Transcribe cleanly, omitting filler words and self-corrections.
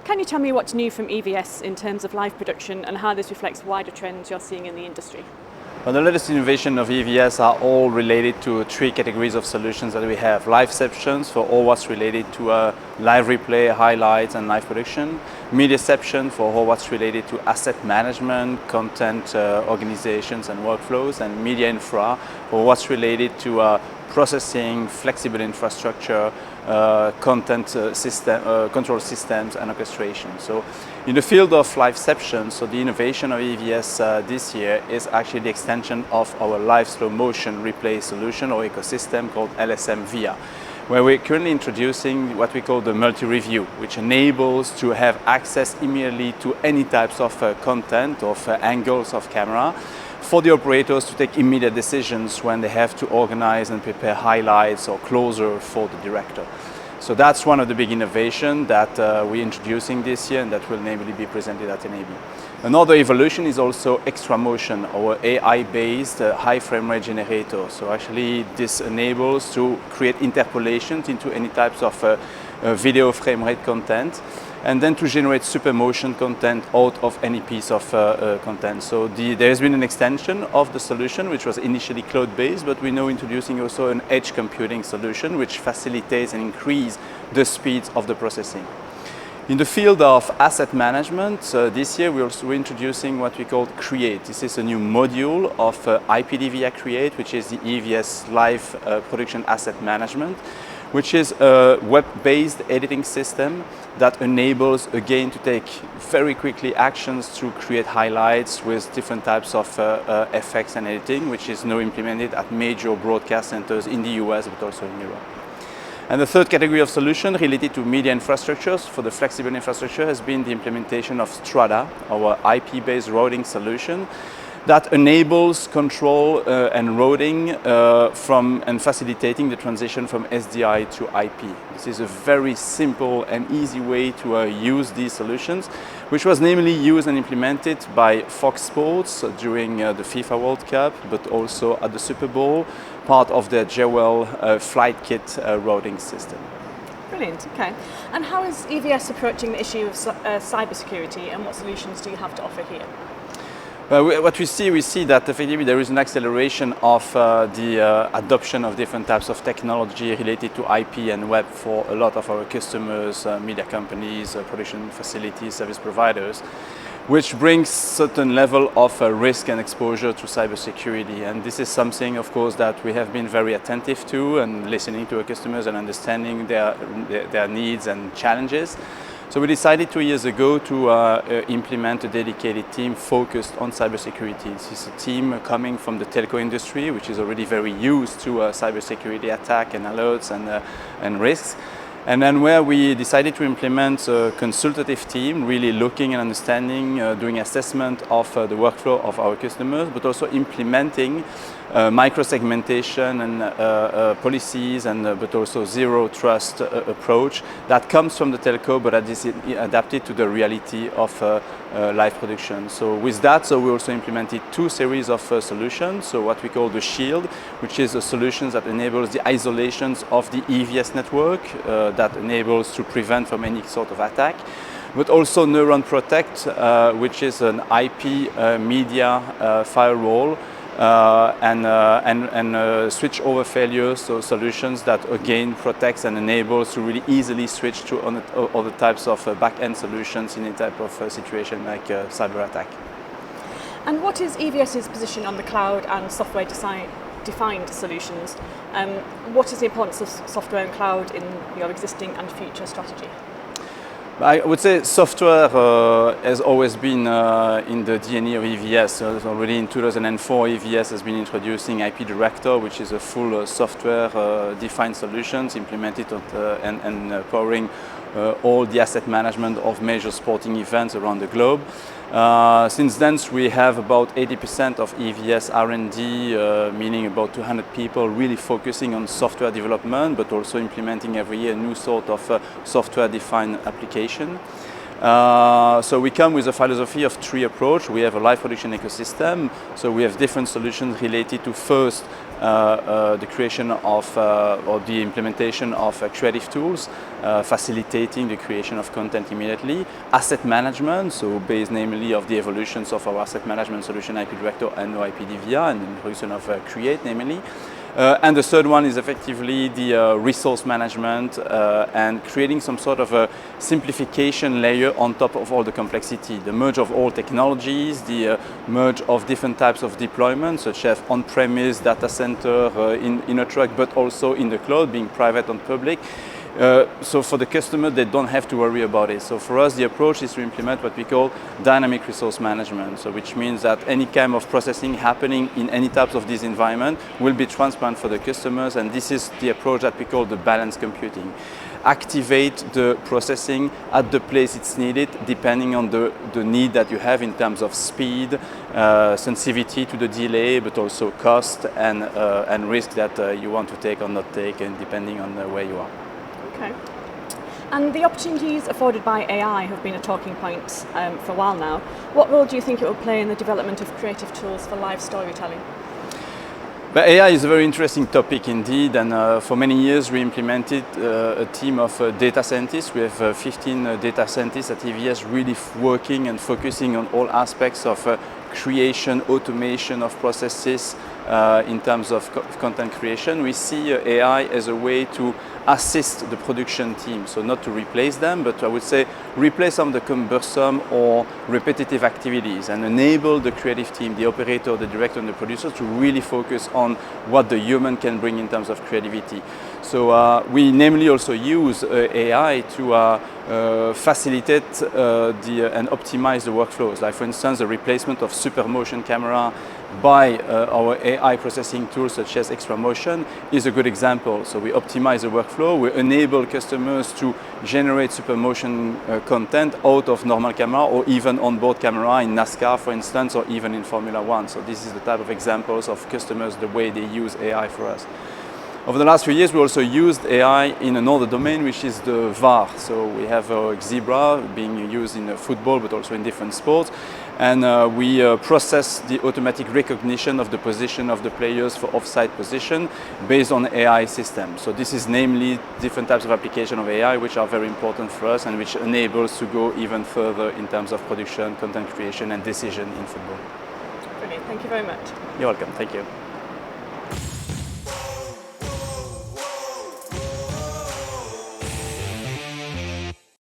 Can you tell me what's new from EVS in terms of live production and how this reflects wider trends you're seeing in the industry? Well, the latest innovation of EVS are all related to three categories of solutions that we have. Liveceptions for all what's related to live replay, highlights and live production. Mediaception for all what's related to asset management, content organizations and workflows. And media infra for what's related to processing, flexible infrastructure, content control systems and orchestration. So in the field of liveception, so the innovation of EVS this year is actually the extension of our live slow motion replay solution or ecosystem called LSM-VIA, where we're currently introducing what we call the multi-review, which enables to have access immediately to any types of content, of angles of camera, for the operators to take immediate decisions when they have to organize and prepare highlights or closer for the director. So that's one of the big innovations that we're introducing this year and that will namely be presented at NAB. Another evolution is also Extra Motion, our AI-based high frame rate generator. So actually this enables to create interpolations into any types of video frame rate content, and then to generate super motion content out of any piece of content. So there has been an extension of the solution, which was initially cloud-based, but we're now introducing also an edge computing solution, which facilitates and increases the speeds of the processing. In the field of asset management, this year we're introducing what we call Create. This is a new module of IPD-VIA Create, which is the EVS live production asset management, which is a web-based editing system that enables, again, to take very quickly actions to create highlights with different types of effects and editing, which is now implemented at major broadcast centers in the US, but also in Europe. And the third category of solution related to media infrastructures for the flexible infrastructure has been the implementation of Strada, our IP-based routing solution, that enables control and routing and facilitating the transition from SDI to IP. This is a very simple and easy way to use these solutions, which was namely used and implemented by Fox Sports during the FIFA World Cup, but also at the Super Bowl, part of the Jewel flight kit routing system. Brilliant, okay. And how is EVS approaching the issue of cybersecurity, and what solutions do you have to offer here? What we see that effectively there is an acceleration of the adoption of different types of technology related to IP and web for a lot of our customers, media companies, production facilities, service providers, which brings certain level of risk and exposure to cybersecurity. And this is something, of course, that we have been very attentive to and listening to our customers and understanding their needs and challenges. So we decided 2 years ago to implement a dedicated team focused on cybersecurity. This is a team coming from the telco industry, which is already very used to cybersecurity attack and alerts and risks. And then where we decided to implement a consultative team, really looking and understanding, doing assessment of the workflow of our customers, but also implementing micro-segmentation and policies, and but also zero trust approach that comes from the telco, but that is adapted to the reality of live production. So with that, we also implemented 2 series of solutions. So what we call the Shield, which is a solution that enables the isolations of the EVS network that enables to prevent from any sort of attack. But also Neuron Protect, which is an IP media firewall and switch over failures, so solutions that again protects and enables to really easily switch to other types of back-end solutions in a type of situation like cyber attack. And what is EVS's position on the cloud and software-defined solutions? What is the importance of software and cloud in your existing and future strategy? I would say software has always been in the DNA of EVS. Already in 2004, EVS has been introducing IP Director, which is a full software-defined solutions implemented and powering all the asset management of major sporting events around the globe. Since then, we have about 80% of EVS R&D, meaning about 200 people really focusing on software development, but also implementing every year a new sort of software-defined application. So we come with a philosophy of 3 approach. We have a live production ecosystem, so we have different solutions related to first the creation of or the implementation of creative tools, facilitating the creation of content immediately. Asset management, so based namely of the evolutions of our asset management solution, IP Director and IPD-VIA, and the introduction of Create namely. And the third one is effectively the resource management and creating some sort of a simplification layer on top of all the complexity. The merge of all technologies, the merge of different types of deployments, such as on-premise, data center, in a truck, but also in the cloud, being private and public. So for the customer, they don't have to worry about it. So for us, the approach is to implement what we call dynamic resource management. So which means that any kind of processing happening in any types of this environment will be transparent for the customers. And this is the approach that we call the balanced computing. Activate the processing at the place it's needed, depending on the need that you have in terms of speed, sensitivity to the delay, but also cost and risk that you want to take or not take, and depending on where you are. Okay. And the opportunities afforded by AI have been a talking point for a while now. What role do you think it will play in the development of creative tools for live storytelling? But AI is a very interesting topic indeed, and for many years we implemented a team of data scientists. We have 15 data scientists at EVS really working and focusing on all aspects of creation, automation of processes in terms of content creation. We see AI as a way to assist the production team, so not to replace them, but I would say replace some of the cumbersome or repetitive activities and enable the creative team, the operator, the director and the producer to really focus on what the human can bring in terms of creativity. So we namely also use AI to facilitate and optimize the workflows. Like for instance, the replacement of super motion camera by our AI processing tools such as Extra Motion is a good example. So we optimize the workflow, we enable customers to generate super motion content out of normal camera or even onboard camera in NASCAR, for instance, or even in Formula One. So this is the type of examples of customers, the way they use AI for us. Over the last few years, we also used AI in another domain, which is the VAR. So we have Zebra being used in football, but also in different sports. And we process the automatic recognition of the position of the players for offside position based on AI systems. So this is namely different types of application of AI, which are very important for us and which enable us to go even further in terms of production, content creation, and decision in football. Brilliant. Thank you very much. You're welcome. Thank you.